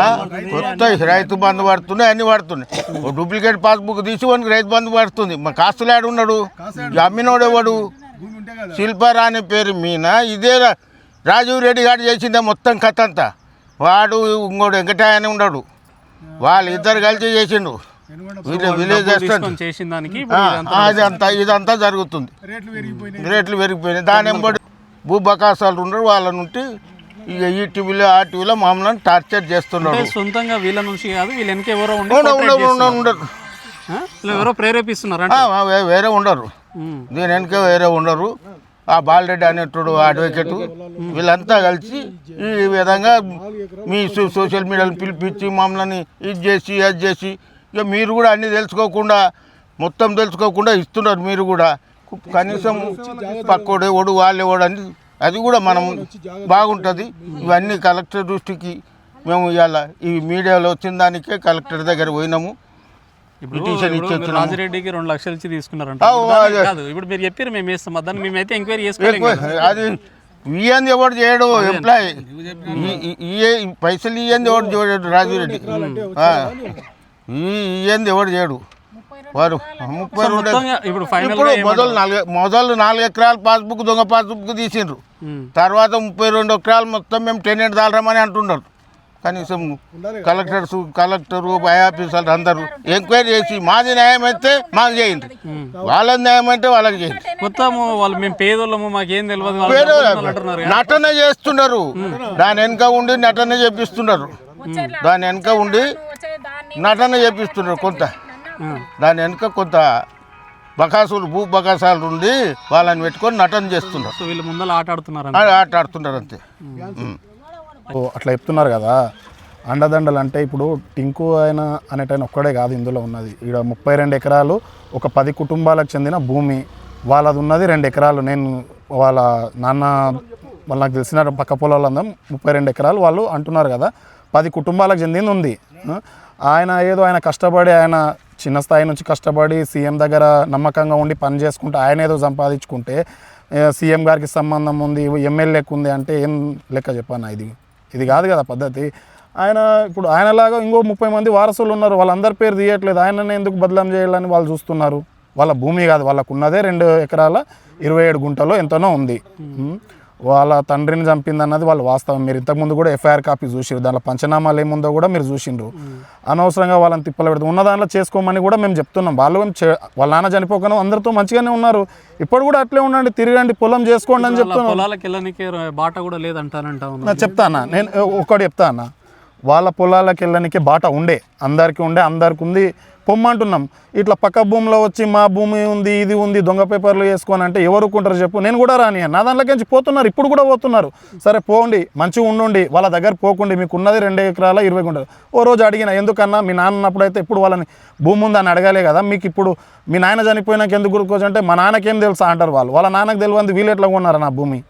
కొత్త రైతు బంధు పడుతున్నాయి, అన్ని పడుతున్నాయి. డూప్లికేట్ పాస్బుక్ తీసి వానికి రైతు బంధు పడుతుంది. మా కాస్తులాడు ఉన్నాడు, అమ్మినోడు ఎవడు? శిల్పారాణి పేరు మీద ఇదే రాజీవ్ రెడ్డి గారు చేసిందే మొత్తం కథ అంతా. వాడు ఇంకోడు వెంకటయ్య అని ఉన్నాడు, వాళ్ళిద్దరు కలిసి చేసిండు. ఇదంతా జరుగుతుంది. రేట్లు పెరిగిపోయినాయి. దాని ఎంబడి భూబకాసాలు ఉండరు. వాళ్ళ నుండి ఇక ఈ టీవీలో ఆ టీవీలో మామూలు టార్చర్ చేస్తున్నాడు. సొంతంగా వీళ్ళ నుంచి కాదు, వీళ్ళ వెనక ఎవరో ఉండరు, ఎవరో ప్రేరేపిస్తున్నారు, వేరే ఉండరు. దీని వెనక వేరే ఉండరు. ఆ బాలరెడ్డి అనేటోడు అడ్వకేటు వీళ్ళంతా కలిసి ఈ విధంగా మీ సోషల్ మీడియాలో పిలిపించి మమ్మల్ని ఇది చేసి అది చేసి ఇక మీరు కూడా అన్నీ తెలుసుకోకుండా మొత్తం తెలుసుకోకుండా ఇస్తున్నారు. మీరు కూడా కనీసం పక్కోడు ఎవడు వాళ్ళు ఎవడు అని అది కూడా మనం బాగుంటుంది. ఇవన్నీ కలెక్టర్ దృష్టికి మేము ఇవాళ ఈ మీడియాలో వచ్చిన దానికే కలెక్టర్ దగ్గర పోయినాము. పిటిషన్ ఇచ్చి రాజిరెడ్డికి 2 లక్షలు ఇచ్చి తీసుకున్నారంట. ఇప్పుడు మీరు చెప్పారు మేము వేస్తాం, దాన్ని మేమైతే ఎంక్వైరీ చేసుకోవాలి. అది ఇయ్యంది ఎవడు చేయడు ఎంప్లాయీ, పైసలు ఇయ్యంది ఎవడు చేయడు రాజిరెడ్డి, ఇయ్యంది ఎవడు చేయడు. వారు 32 ఇప్పుడు మొదలు 4 ఎకరాల పాస్బుక్ దొంగ పాస్బుక్ తీసిండ్రు. తర్వాత 32 ఎకరాలు మొత్తం మేము టెనెంట్ దాల్రమని అంటున్నారు. కనీసం కలెక్టరు పై ఆఫీసర్లు అందరూ ఎంక్వైరీ చేసి మాది న్యాయం అయితే మాకు చేయండి, వాళ్ళ న్యాయం అంటే వాళ్ళకి చేయండి. మొత్తం వాళ్ళు మేము పేదోళ్ళము మాకేం తెలియదు నటన చేస్తున్నారు. దాని వెనక ఉండి నటన చేపిస్తున్నారు. దాని వెనక ఉండి నటన చేపిస్తున్నారు. దాని వెనక కొంత బకాసులు భూ బకాసాలు ఉండి వాళ్ళని పెట్టుకొని నటన చేస్తున్నారు. వీళ్ళు ముందర ఆట ఆడుతున్నారు అంతే. అట్లా చెప్తున్నారు కదా. అండదండలు అంటే ఇప్పుడు టింకు ఆయన అనేటైన ఒక్కడే కాదు ఇందులో ఉన్నది. ఇక్కడ 32 ఎకరాలు ఒక 10 కుటుంబాలకు చెందిన భూమి, వాళ్ళది ఉన్నది 2 ఎకరాలు. నేను వాళ్ళ నాన్న నాకు తెలిసిన పక్క పొలాలందరం 32 ఎకరాలు వాళ్ళు అంటున్నారు కదా. 10 కుటుంబాలకు చెందింది ఉంది. ఆయన ఏదో ఆయన కష్టపడి, ఆయన చిన్న స్థాయి నుంచి కష్టపడి సీఎం దగ్గర నమ్మకంగా ఉండి పని చేసుకుంటే ఆయన ఏదో సంపాదించుకుంటే సీఎం గారికి సంబంధం ఉంది, ఎమ్మెల్యేకి ఉంది అంటే ఏం లెక్క చెప్పాను. ఇది కాదు కదా పద్ధతి. ఆయన ఇప్పుడు ఆయనలాగా ఇంకో 30 మంది వారసులు ఉన్నారు, వాళ్ళందరి పేరు తీయట్లేదు. ఆయననే ఎందుకు బదలాం చేయాలని వాళ్ళు చూస్తున్నారు. వాళ్ళ భూమి కాదు, వాళ్ళకు ఉన్నదే 2 ఎకరాల 27 గుంటలో ఎంతనో ఉంది. వాళ్ళ తండ్రిని చంపిందన్నది వాళ్ళు వాస్తవం. మీరు ఇంతకుముందు కూడా ఎఫ్ఐఆర్ కాపీ చూసిరు, దాంట్లో పంచనామాలు ఏముందో కూడా మీరు చూసిండ్రు. అనవసరంగా వాళ్ళని తిప్పలు పెడతాం. ఉన్న దాంట్లో చేసుకోమని కూడా మేము చెప్తున్నాం. వాళ్ళు వాళ్ళ నాన్న చనిపోకుండా అందరితో మంచిగానే ఉన్నారు. ఇప్పుడు కూడా అట్లే ఉండండి, తిరగండి, పొలం చేసుకోండి అని చెప్తున్నాం. బాట కూడా లేదంటానంట. చెప్తానా నేను ఒకటి చెప్తానా, వాళ్ళ పొలాలకు వెళ్ళడానికి బాట ఉండే, అందరికీ ఉంది, పొమ్మంటున్నాం. ఇట్లా పక్క భూమిలో వచ్చి మా భూమి ఉంది, ఇది ఉంది, దొంగ పేపర్లు వేసుకొని అంటే ఎవరుకుంటారు చెప్పు. నేను కూడా రాని నా దాంట్లోకి పోతున్నారు, ఇప్పుడు కూడా పోతున్నారు. సరే పోండి, మంచిగా ఉండండి, వాళ్ళ దగ్గర పోకండి. మీకు ఉన్నది 2 ఎకరాల 20 గుంటలు. ఓ రోజు అడిగిన, ఎందుకన్నా మీ నాన్న ఉన్నప్పుడైతే ఇప్పుడు వాళ్ళని భూమి ఉందని అడగాలే కదా, మీకు ఇప్పుడు మీ నాయన చనిపోయినాక ఎందుకు గురుకోవచ్చు అంటే మా నాన్నకేం తెలుసా అంటారు వాళ్ళు. వాళ్ళ నాన్నకు తెలియదు వీళ్ళు ఎట్లా కొన్నారు నా భూమి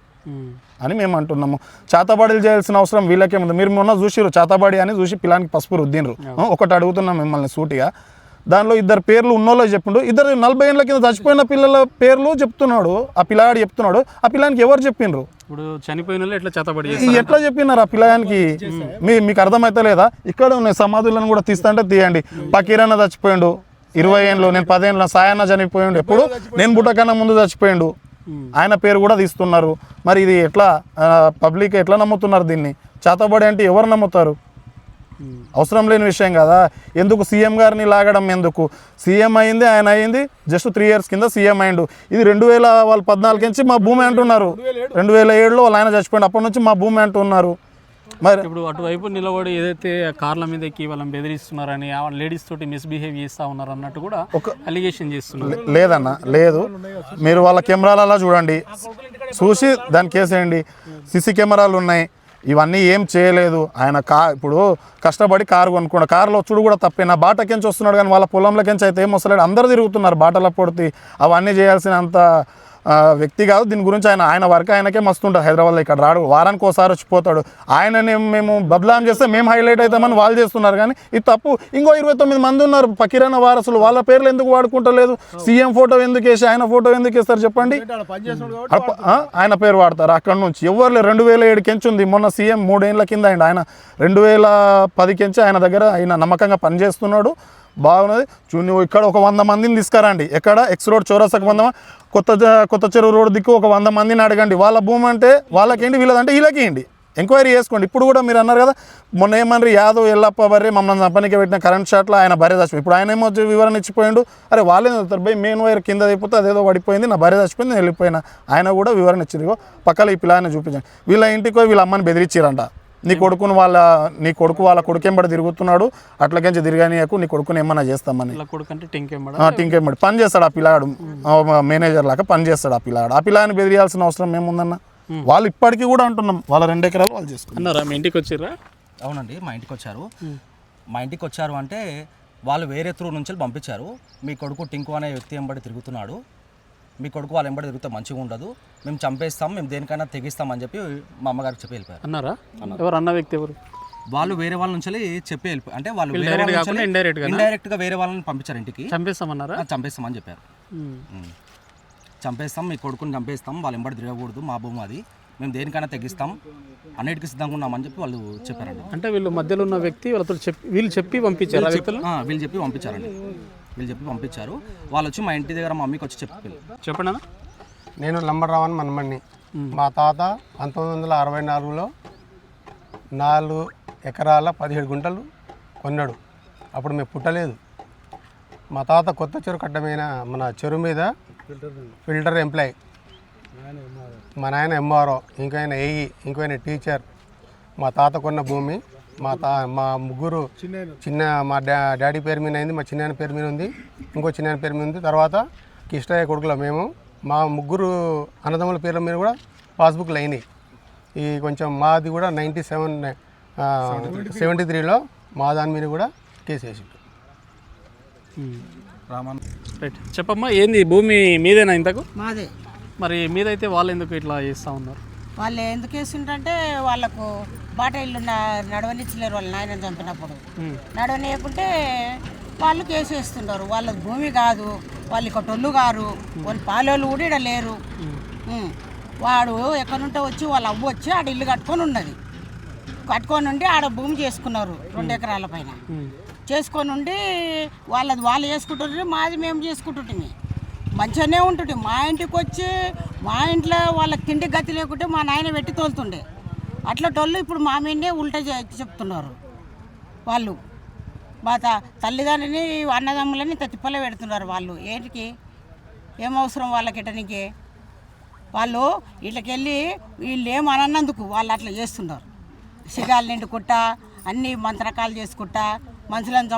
అని మేము అంటున్నాము. చేతబడులు చేయాల్సిన అవసరం వీళ్ళకేముంది. మీరు మొన్న చూసిరు చేతబడి అని చూసి పిల్లానికి పసుపు రుద్దిండ్రు. ఒకటి అడుగుతున్నాం మిమ్మల్ని సూటిగా, దానిలో 2 పేర్లు ఉన్నోళ్ళో చెప్పిండు, 2 40 ఏళ్ళ కింద చచ్చిపోయిన పిల్లల పేర్లు చెప్తున్నాడు. ఆ పిల్లాడు చెప్తున్నాడు, ఆ పిల్లానికి ఎవరు చెప్పిండ్రు? ఇప్పుడు చనిపోయిన ఎట్లా చేతబడి ఎట్లా చెప్పినారు ఆ పిల్లానికి? మీకు అర్థమైతే లేదా? ఇక్కడ ఉన్నాయి సమాధులను కూడా తీస్తుంటే తీయండి. పకీరన్న చచ్చిపోయిండు 20 ఏళ్ళు, నేను 10 ఏళ్ళు. సాయన్న చనిపోయిండు ఎప్పుడు, నేను పుట్టకన్నా ముందు చచ్చిపోయిండు. ఆయన పేరు కూడా తీస్తున్నారు. మరి ఇది ఎట్లా పబ్లిక్ ఎట్లా నమ్ముతున్నారు దీన్ని? చేతబడి అంటే ఎవరు నమ్ముతారు? అవసరం లేని విషయం కదా. ఎందుకు సీఎం గారిని లాగడం ఎందుకు? సీఎం అయింది ఆయన అయింది జస్ట్ 3 years కింద సీఎం అయిండు. ఇది 2014 నుంచి మా భూమి అంటున్నారు. 2007లో వాళ్ళ ఆయన చచ్చిపోయిండు, అప్పటి నుంచి మా భూమి అంటున్నారు. మరి ఇప్పుడు అటువైపు నిలబడి ఏదైతే కార్ల మీద ఎక్కి వాళ్ళని బెదిరిస్తున్నారని, లేడీస్ తోటి మిస్బిహేవ్ చేస్తూ ఉన్నారు అన్నట్టు కూడా అలిగేషన్ చేస్తున్నారు. లేదన్న, లేదు. మీరు వాళ్ళ కెమెరాలలో చూడండి, చూసి దాన్ని కేసేయండి. సీసీ కెమెరాలు ఉన్నాయి, ఇవన్నీ ఏం చేయలేదు. ఆయన ఇప్పుడు కష్టపడి కారు కొనుక్కున్నాడు, కారులో వచ్చుడు కూడా తప్పేనా? బాటకెంచి వస్తున్నాడు కానీ వాళ్ళ పొలంలోకించి అయితే ఏం వస్తలేడు. అందరూ తిరుగుతున్నారు బాటల పొడితే. అవన్నీ చేయాల్సినంత వ్యక్తి కాదు. దీని గురించి ఆయన వర్క్ ఆయనకే మస్తుంటారు. హైదరాబాద్లో ఇక్కడ రాడు, వారానికి ఒకసారి వచ్చిపోతాడు. ఆయనని మేము బదలాం చేస్తే మేము హైలైట్ అవుతామని వాళ్ళు చేస్తున్నారు. కానీ ఇది తప్పు. ఇంకో 29 మంది ఉన్నారు పకీరన్న వారసులు, వాళ్ళ పేర్లు ఎందుకు వాడుకుంటలేదు? సీఎం ఫోటో ఎందుకు వేసి ఆయన ఫోటో ఎందుకు వేస్తారు చెప్పండి? ఆయన పేరు వాడతారు అక్కడ నుంచి. ఎవరు 2007 కెంచి ఉంది. మొన్న సీఎం 3 ఏళ్ళ కింద అయింది. ఆయన 2010 కెంచి ఆయన దగ్గర ఆయన నమ్మకంగా పనిచేస్తున్నాడు. బాగున్నది. నువ్వు ఇక్కడ ఒక 100 మందిని తీసుకురండి. ఎక్కడ ఎక్స్ రోడ్ చౌరస్తాకు 100, కొత్త చెరువు రోడ్ దిక్కు ఒక 100 మందిని అడగండి. వాళ్ళ భూమి అంటే వాళ్ళకేంటి, వీళ్ళదంటే వీళ్ళకేంటి, ఎంక్వైరీ చేసుకోండి. ఇప్పుడు కూడా మీరు అన్నారు కదా మొన్న ఏమన్నారు, యాదవ్ ఎల్లప్ప బర్రె మమ్మల్ని చంపనికి పెట్టిన కరెంట్ షాట్లో ఆయన భార్య చచ్చిపోయింది. ఇప్పుడు ఆయన ఏమో వివరణ ఇచ్చిపోయిండు. అరే వాళ్ళే చదువుతారు బై, మెయిన్ వైర్ కింద అయిపోతే అదేదో పడిపోయింది, నా భార్య చచ్చిపోయింది, నేను వెళ్ళిపోయినా. ఆయన కూడా వివరణ ఇచ్చింది. పక్కన ఈ పిల్లని చూపించండి. వీళ్ళ ఇంటికి పోయి వీళ్ళ అమ్మని బెదిరించారంట. నీ కొడుకు వాళ్ళ కొడుకెంబడి తిరుగుతున్నాడు, అట్లకించి తిరగనీయకు, నీ కొడుకుని ఏమన్నా చేస్తామని. టింకెంబడి పని చేస్తాడు ఆ పిల్లాడు, మేనేజర్ లాగా పని చేస్తాడు ఆ పిల్లాడు. ఆ పిల్లని బెదిరియాల్సిన అవసరం ఏముందన్న? వాళ్ళు ఇప్పటికీ కూడా అంటున్నాం వాళ్ళ 2 ఎకరాలు వాళ్ళు చేసుకున్నారా. మీ ఇంటికి వచ్చిర్రా? అవునండి, మా ఇంటికి వచ్చారు. మా ఇంటికి వచ్చారు అంటే వాళ్ళు వేరే త్రూ నుంచి పంపించారు. మీ కొడుకు టింకు అనే వ్యక్తి వెంబడి తిరుగుతున్నాడు, మీ కొడుకు వాళ్ళ వెంబడి తిరిగితే మంచిగా ఉండదు, మేము చంపేస్తాం, మేము దేనికైనా తెగిస్తాం అని చెప్పి మా అమ్మగారికి చెప్పి వెళ్ళిపోయారు. అన్నారా? ఎవరు అన్న వ్యక్తి ఎవరు? వాళ్ళు వేరే వాళ్ళ నుంచి చెప్పి వెళ్ళిపోయారు. అంటే వాళ్ళు ఇండైరెక్ట్గా వేరే వాళ్ళని పంపించారు ఇంటికి. చంపేస్తామన్నారా? చంపేస్తామని చెప్పారు. చంపేస్తాం, మీ కొడుకుని చంపేస్తాం, వాళ్ళ వెంబడి తిరగకూడదు, మా భూమి అది, మేము దేనికైనా తెగిస్తాం, అన్నిటికీ సిద్ధంగా ఉన్నామని చెప్పి వాళ్ళు చెప్పారండి. అంటే వీళ్ళు మధ్యలో ఉన్న వ్యక్తి వాళ్ళతో వీళ్ళు చెప్పి పంపించారు. వీళ్ళు చెప్పి పంపించారండి. వీళ్ళు చెప్పి పంపించారు. వాళ్ళు వచ్చి మా ఇంటి దగ్గర మా మమ్మీకి వచ్చి చెప్పండి. నేను లంబరావన్ మనమణ్ణి. మా తాత 1964లో 4 ఎకరాల 17 గుంటలు కొన్నాడు. అప్పుడు మేము పుట్టలేదు. మా తాత కొత్త చెరువు కట్టమైన మన చెరువు మీద ఫిల్టర్ ఎంప్లాయ్, మా నాయన ఎంఆర్ఓ, ఇంకైనా ఏఈ, ఇంకైనా టీచర్. మా తాత కొన్న భూమి మా ముగ్గురు మా డాడీ పేరు మీద అయింది, మా చిన్నాయన పేరు మీద ఉంది, ఇంకో చిన్నాయన పేరు మీద ఉంది. తర్వాత కిష్టయ్య కొడుకులో మేము, మా ముగ్గురు అన్నదమ్ముల పేర్ల మీద కూడా పాస్బుక్లు అయినాయి. ఈ కొంచెం మాది కూడా 73లో మా దాని మీద కూడా కేసు వేసిండు. రైట్, చెప్పమ్మా, ఏంది భూమి మీదేనా ఇంతకు? మాదే. మరి మీదైతే వాళ్ళు ఎందుకు ఇట్లా చేస్తూ ఉన్నారు? వాళ్ళు ఎందుకు వేసిండ్రంటే వాళ్ళకు బాట ఇల్లు నడవనిచ్చలేరు. వాళ్ళ నాయన చంపినప్పుడు నడవనీయకుంటే వాళ్ళు కేసు వేస్తున్నారు. వాళ్ళ భూమి కాదు, వాళ్ళు ఇక్కడ టొల్లు గారు, వాళ్ళు పాలోళ్ళు కూడా ఇక్కడ లేరు. వాడు ఎక్కడుంటే వచ్చి వాళ్ళ అవ్వ వచ్చి ఆడ ఇల్లు కట్టుకొని ఉన్నది. కట్టుకొని ఉండి ఆడ భూమి చేసుకున్నారు 2 ఎకరాల పైన. చేసుకొని ఉండి వాళ్ళది వాళ్ళు చేసుకుంటుంటే మాది మేము చేసుకుంటుంటే మంచిగానే ఉంటుంటే, మా ఇంటికి వచ్చి మా ఇంట్లో వాళ్ళకి తిండి గతి లేకుంటే మా నాయన పెట్టి తోలుతుండే. అట్లా టోళ్ళు ఇప్పుడు మా మీదే ఉల్టా చెప్తున్నారు. వాళ్ళు మా తల్లిదండ్రులని అన్నదమ్ములని తిప్పలే పెడుతున్నారు. వాళ్ళు ఏంటికి ఏం అవసరం వాళ్ళకి ఇటనికి? వాళ్ళు ఇట్లకెళ్ళి వీళ్ళు ఏమన్నందుకు వాళ్ళు అట్లా చేస్తున్నారు. సిగాలు నిండుకుంటా అన్నీ మంత్రకాలు చేసుకుంటా మనుషులను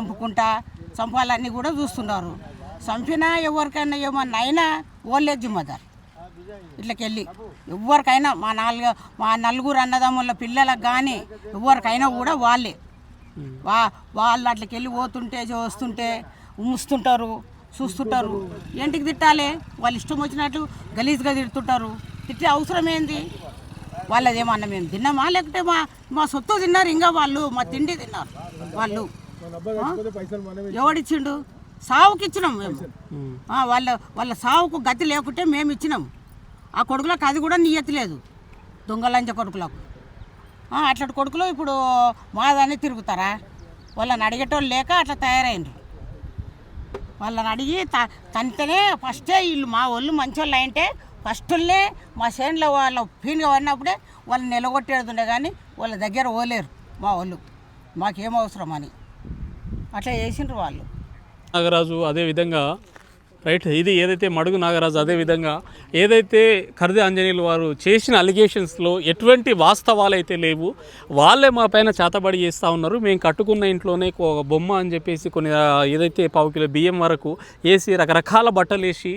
చంపాలన్నీ కూడా చూస్తున్నారు. చంపినా ఎవరికైనా ఏమన్నా అయినా ఓళ్ళే జిమ్మదారు. ఇట్లకెళ్ళి ఎవరికైనా మా నలుగురు అన్నదమ్ముల పిల్లలకు కానీ ఎవరికైనా కూడా వాళ్ళే వాళ్ళు అట్లకెళ్ళి పోతుంటే వస్తుంటే ఉమ్ముస్తుంటారు, చూస్తుంటారు. ఏంటికి తిట్టాలి? వాళ్ళు ఇష్టం వచ్చినట్టు గలీజ్గా తిడుతుంటారు. తిట్టే అవసరం ఏంది? వాళ్ళదేమన్నా మేము తిన్నామా? లేకపోతే మా సొత్తు తిన్నారు, ఇంకా వాళ్ళు మా తిండి తిన్నారు. వాళ్ళు ఎవడిచ్చిండు? సావుకి ఇచ్చినాం మేము. వాళ్ళ సావుకు గతి లేకుంటే మేము ఇచ్చినాం. ఆ కొడుకులకు అది కూడా నియతి లేదు, దొంగలంచ కొడుకులకు. అట్లాంటి కొడుకులు ఇప్పుడు మాదాన్ని తిరుగుతారా? వాళ్ళని అడిగేటోళ్ళు లేక అట్లా తయారైండ్రు. వాళ్ళని అడిగి తంతనే ఫస్టే వీళ్ళు మా వాళ్ళు మంచోళ్ళు అంటే ఫస్ట్నే మా చేనులో వాళ్ళ పీనుగా పడినప్పుడే వాళ్ళు నిలగొట్టేడుతుండే, కానీ వాళ్ళ దగ్గర పోలేరు మా వాళ్ళు. మాకేం అవసరం అని అట్లా చేసిండ్రు వాళ్ళు. నాగరాజు అదేవిధంగా రైట్, ఇది ఏదైతే మడుగు నాగరాజు అదేవిధంగా ఏదైతే ఖర్దే ఆంజనేయులు వారు చేసిన అలిగేషన్స్లో ఎటువంటి వాస్తవాలు అయితే లేవు. వాళ్ళే మా పైన చేతబడి చేస్తూ ఉన్నారు. మేము కట్టుకున్న ఇంట్లోనే ఒక బొమ్మ అని చెప్పేసి కొన్ని ఏదైతే 1/4 కిలో బియ్యం వరకు వేసి రకరకాల బట్టలు వేసి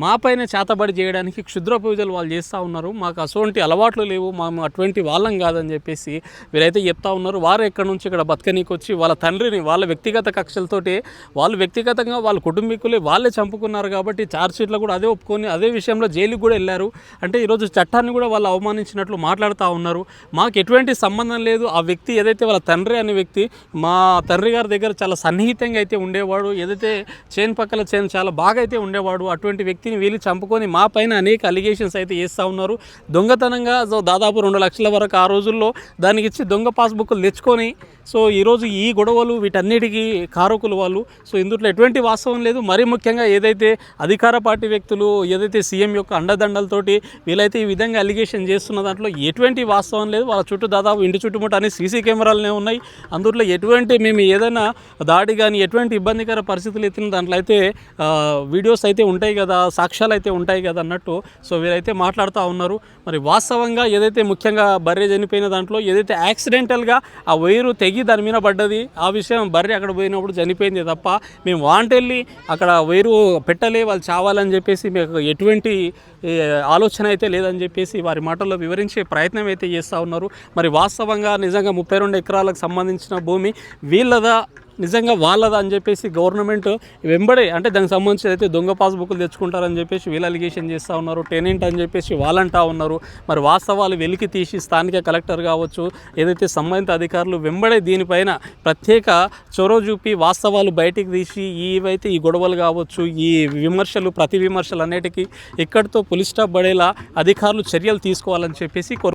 మా పైన చేతబడి చేయడానికి క్షుద్ర పూజలు వాళ్ళు చేస్తూ ఉన్నారు. మాకు అటువంటి అలవాట్లు లేవు, మేము అటువంటి వాళ్ళం కాదని చెప్పేసి వీరైతే చెప్తా ఉన్నారు. వారు ఎక్కడి నుంచి ఇక్కడ బతకనీకి వచ్చి వాళ్ళ తండ్రిని వాళ్ళ వ్యక్తిగత కక్షలతోటి వాళ్ళు వ్యక్తిగతంగా వాళ్ళ కుటుంబీకులే వాళ్ళే చంపుకున్నారు కాబట్టి ఛార్జ్ షీట్లో కూడా అదే ఒప్పుకొని అదే విషయంలో జైలుకి కూడా వెళ్ళారు. అంటే ఈరోజు చట్టాన్ని కూడా వాళ్ళు అవమానించినట్లు మాట్లాడుతూ ఉన్నారు. మాకు ఎటువంటి సంబంధం లేదు. ఆ వ్యక్తి ఏదైతే వాళ్ళ తండ్రి అనే వ్యక్తి మా తండ్రి గారి దగ్గర చాలా సన్నిహితంగా అయితే ఉండేవాడు, ఏదైతే చేను పక్కల చేను చాలా బాగా అయితే ఉండేవాడు. అటువంటి వ్యక్తిని వీళ్ళు చంపుకొని మా పైన అనేక అలిగేషన్స్ అయితే చేస్తూ ఉన్నారు. దొంగతనంగా దాదాపు 2 లక్షల వరకు ఆ రోజుల్లో దానికి ఇచ్చి దొంగ పాస్బుక్లు తెచ్చుకొని సో ఈరోజు ఈ గొడవలు వీటన్నిటికీ కారకులు వాళ్ళు. సో ఇందులో ఎటువంటి వాస్తవం లేదు. మరీ ముఖ్యంగా ఏదైతే అధికార పార్టీ వ్యక్తులు ఏదైతే సీఎం యొక్క అండదండలతోటి వీళ్ళైతే ఈ విధంగా అలిగేషన్ చేస్తున్న దాంట్లో ఎటువంటి వాస్తవం లేదు. వాళ్ళ చుట్టూ దాదాపు ఇంటి చుట్టుముట్టు అన్ని సీసీ కెమెరాలనే ఉన్నాయి. అందులో ఎటువంటి మేము ఏదైనా దాడి కానీ ఎటువంటి ఇబ్బందికర పరిస్థితులు ఎత్తిన దాంట్లో అయితే వీడియోస్ అయితే ఉంటాయి కదా, సాక్ష్యాలు అయితే ఉంటాయి కదా అన్నట్టు సో వీరైతే మాట్లాడుతూ ఉన్నారు. మరి వాస్తవంగా ఏదైతే ముఖ్యంగా బర్రె చనిపోయిన దాంట్లో ఏదైతే యాక్సిడెంటల్గా ఆ వైరు తెగి దాని మీద పడ్డది, ఆ విషయం బర్రె అక్కడ పోయినప్పుడు చనిపోయింది తప్ప మేము వాంటెళ్ళి అక్కడ వైరు పెట్టలే వాళ్ళు చావాలని చెప్పేసి మీకు ఎటువంటి ఆలోచన అయితే లేదని చెప్పేసి వారి మాటల్లో వివరించే ప్రయత్నం అయితే చేస్తూ ఉన్నారు. మరి వాస్తవంగా నిజంగా 32 ఎకరాలకు సంబంధించిన భూమి వీళ్ళదా నిజంగా వాళ్ళదా అని చెప్పేసి గవర్నమెంట్ వెంబడే అంటే దానికి సంబంధించి అయితే దొంగ పాస్బుక్లు తెచ్చుకుంటారని చెప్పేసి వీళ్ళు అలిగేషన్ చేస్తూ ఉన్నారు, టెనెంట్ అని చెప్పేసి వాళ్ళంటా ఉన్నారు. మరి వాస్తవాలు వెలికి తీసి స్థానిక కలెక్టర్ కావచ్చు ఏదైతే సంబంధిత అధికారులు వెంబడే దీనిపైన ప్రత్యేక చొరవ చూపి వాస్తవాలు బయటికి తీసి ఏవైతే ఈ గొడవలు కావచ్చు ఈ విమర్శలు ప్రతి విమర్శలు అన్నిటికీ ఇక్కడితో పులి స్టాప్ పడేలా అధికారులు చర్యలు తీసుకోవాలని చెప్పేసి